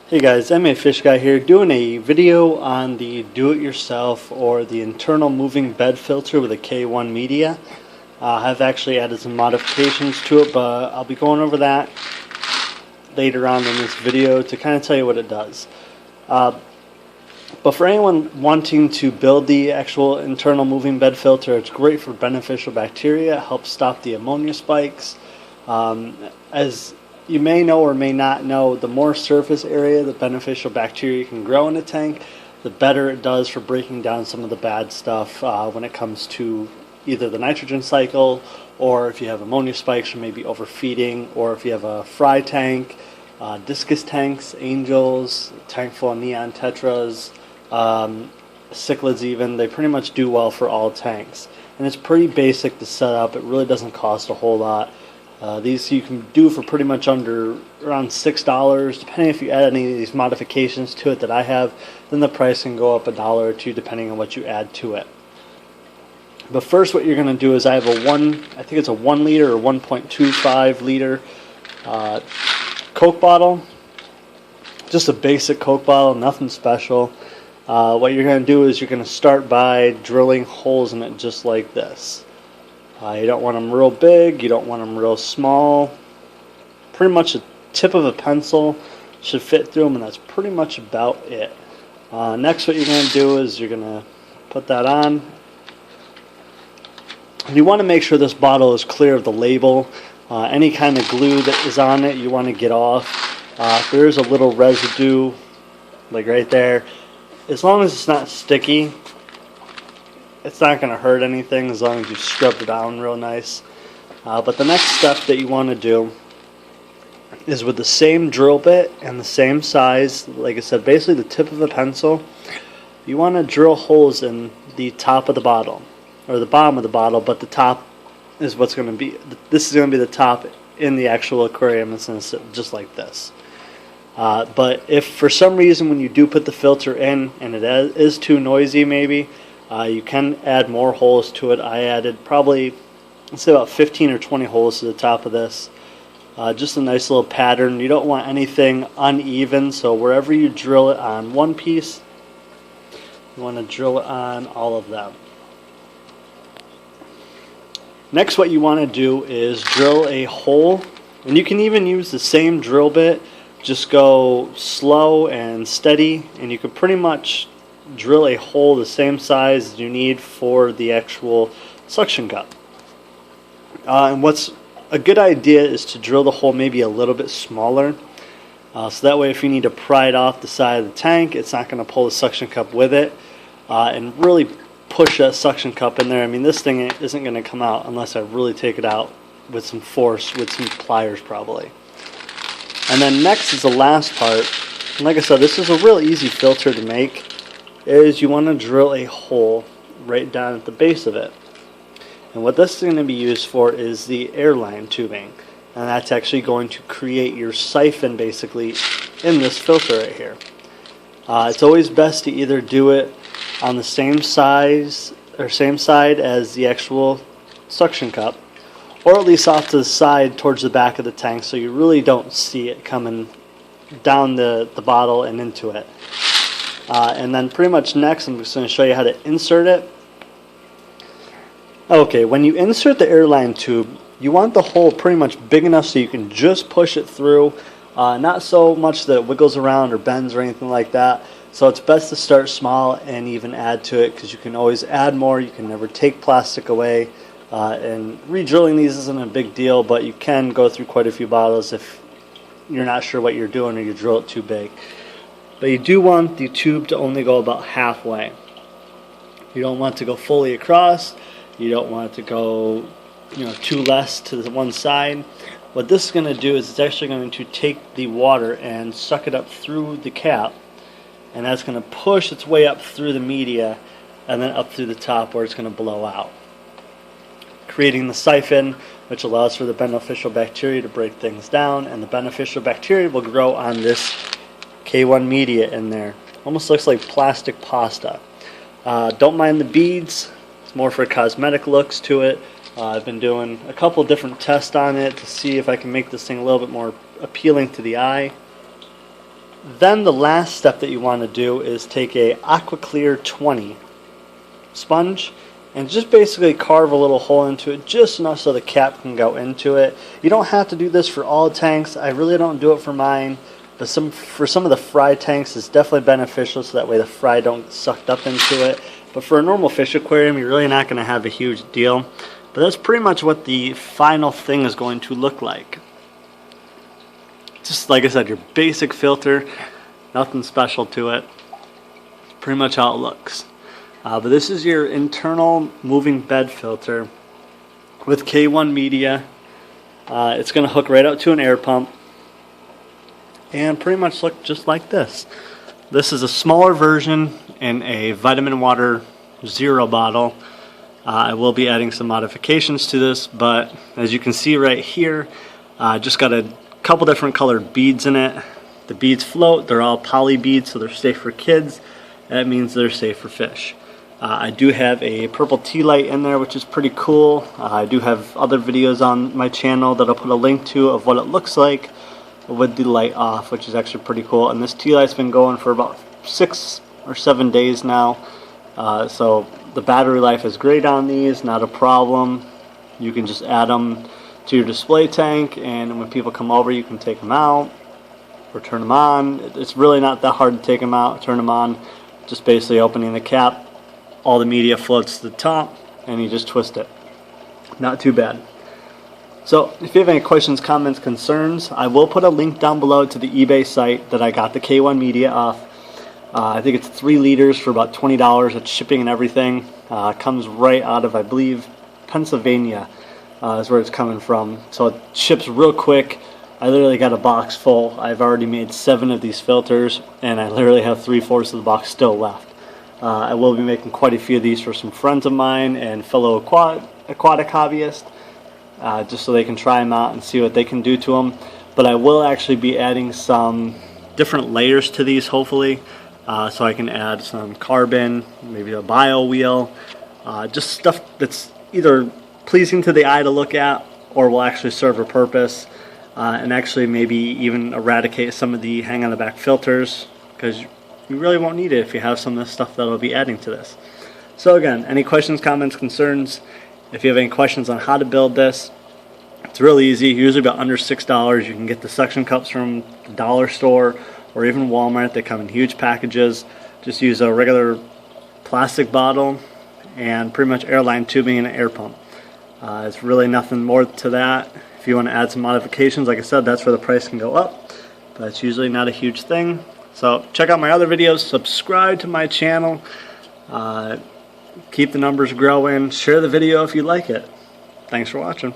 Hey guys, MA Fish Guy here, doing a video on the do-it-yourself or the internal moving bed filter with a K1 media. I've actually added some modifications to it, but I'll be going over that later on in this video to kind of tell you what it does. But for anyone wanting to build the actual internal moving bed filter, it's great for beneficial bacteria. It helps stop the ammonia spikes. As you may know or may not know, the more surface area the beneficial bacteria can grow in a tank, the better it does for breaking down some of the bad stuff when it comes to either the nitrogen cycle, or if you have ammonia spikes from maybe overfeeding, or if you have a fry tank, discus tanks, angels, tank full of neon tetras, cichlids even. They pretty much do well for all tanks. And it's pretty basic to set up. It really doesn't cost a whole lot. These you can do for pretty much around $6, depending if you add any of these modifications to it that I have. Then the price can go up $1 or $2 depending on what you add to it. But first, what you're going to do is I have I think it's a 1 liter or 1.25 liter Coke bottle. Just a basic Coke bottle, nothing special. What you're going to do is you're going to start by drilling holes in it just like this. You don't want them real big, you don't want them real small. Pretty much the tip of a pencil should fit through them, and that's pretty much about it. Next, what you're going to do is you're going to put that on. You want to make sure this bottle is clear of the label. Any kind of glue that is on it you want to get off. If there is a little residue, like right there, as long as it's not sticky, it's not going to hurt anything as long as you scrub it down real nice. But the next step that you want to do is with the same drill bit and the same size, like I said, basically the tip of a pencil, you want to drill holes in the top of the bottle, or the bottom of the bottle, but the top is what's going to be, this is going to be the top in the actual aquarium. It's going to sit just like this. But if for some reason when you do put the filter in and it is too noisy maybe, you can add more holes to it. I added probably, let's say about 15 or 20 holes to the top of this. Just a nice little pattern. You don't want anything uneven, so wherever you drill it on one piece, you want to drill it on all of them. Next, what you want to do is drill a hole, and you can even use the same drill bit, just go slow and steady, and you can pretty much drill a hole the same size as you need for the actual suction cup. And what's a good idea is to drill the hole maybe a little bit smaller, so that way if you need to pry it off the side of the tank, it's not going to pull the suction cup with it, and really push that suction cup in there. I mean, this thing isn't going to come out unless I really take it out with some force, with some pliers probably. And then next is the last part, and like I said, this is a real easy filter to make, is you want to drill a hole right down at the base of it. And what this is going to be used for is the Airline tubing, and that's actually going to create your siphon basically in this filter right here. It's always best to either do it on the same size or same side as the actual suction cup, or at least off to the side towards the back of the tank, so you really don't see it coming down the bottle and into it. And then pretty much next, I'm just going to show you how to insert it. Okay, when you insert the Airline tube, you want the hole pretty much big enough so you can just push it through, not so much that it wiggles around or bends or anything like that. So it's best to start small and even add to it, because you can always add more. You can never take plastic away, and re-drilling these isn't a big deal, but you can go through quite a few bottles if you're not sure what you're doing or you drill it too big. But you do want the tube to only go about halfway. You don't want it to go fully across. You don't want it to go, too less to the one side. What this is going to do is it's actually going to take the water and suck it up through the cap, and that's going to push its way up through the media and then up through the top where it's going to blow out, creating the siphon, which allows for the beneficial bacteria to break things down, and the beneficial bacteria will grow on this K1 media in there. Almost looks like plastic pasta. Don't mind the beads. It's more for cosmetic looks to it. I've been doing a couple different tests on it to see if I can make this thing a little bit more appealing to the eye. Then the last step that you want to do is take a AquaClear 20 sponge and just basically carve a little hole into it just enough so the cap can go into it. You don't have to do this for all tanks. I really don't do it for mine, but for some of the fry tanks it's definitely beneficial, so that way the fry don't get sucked up into it. But for a normal fish aquarium, you're really not going to have a huge deal. But that's pretty much what the final thing is going to look like. Just like I said, your basic filter, nothing special to it. It's pretty much how it looks. But this is your internal moving bed filter with K1 media. It's going to hook right up to an air pump and pretty much look just like this. This is a smaller version in a vitamin water zero bottle. I will be adding some modifications to this, but as you can see right here, just got a couple different colored beads in it. The beads float, they're all poly beads, so they're safe for kids. That means they're safe for fish. I do have a purple tea light in there, which is pretty cool. I do have other videos on my channel that I'll put a link to of what it looks like with the light off, which is actually pretty cool. And this tea light's been going for about 6 or 7 days now. So the battery life is great on these, not a problem. You can just add them to your display tank, and when people come over you can take them out or turn them on. It's really not that hard to take them out, turn them on. Just basically opening the cap, all the media floats to the top, and you just twist it. Not too bad. So if you have any questions, comments, concerns, I will put a link down below to the eBay site that I got the K1 media off. I think it's 3 liters for about $20. It's shipping and everything. Comes right out of, I believe, Pennsylvania is where it's coming from. So it ships real quick. I literally got a box full. I've already made 7 of these filters, and I literally have 3/4 of the box still left. I will be making quite a few of these for some friends of mine and fellow aquatic hobbyists, just so they can try them out and see what they can do to them. But I will actually be adding some different layers to these, hopefully. So I can add some carbon, maybe a bio wheel, just stuff that's either pleasing to the eye to look at or will actually serve a purpose, and actually maybe even eradicate some of the hang on the back filters, because you really won't need it if you have some of the stuff that I'll be adding to this. So again, any questions, comments, concerns, if you have any questions on how to build this, it's really easy, usually about under $6. You can get the suction cups from the dollar store or even Walmart. They come in huge packages. Just use a regular plastic bottle and pretty much Airline tubing and an air pump. It's really nothing more to that. If you want to add some modifications, like I said, that's where the price can go up, but it's usually not a huge thing. So check out my other videos, subscribe to my channel, keep the numbers growing, share the video if you like it. Thanks for watching.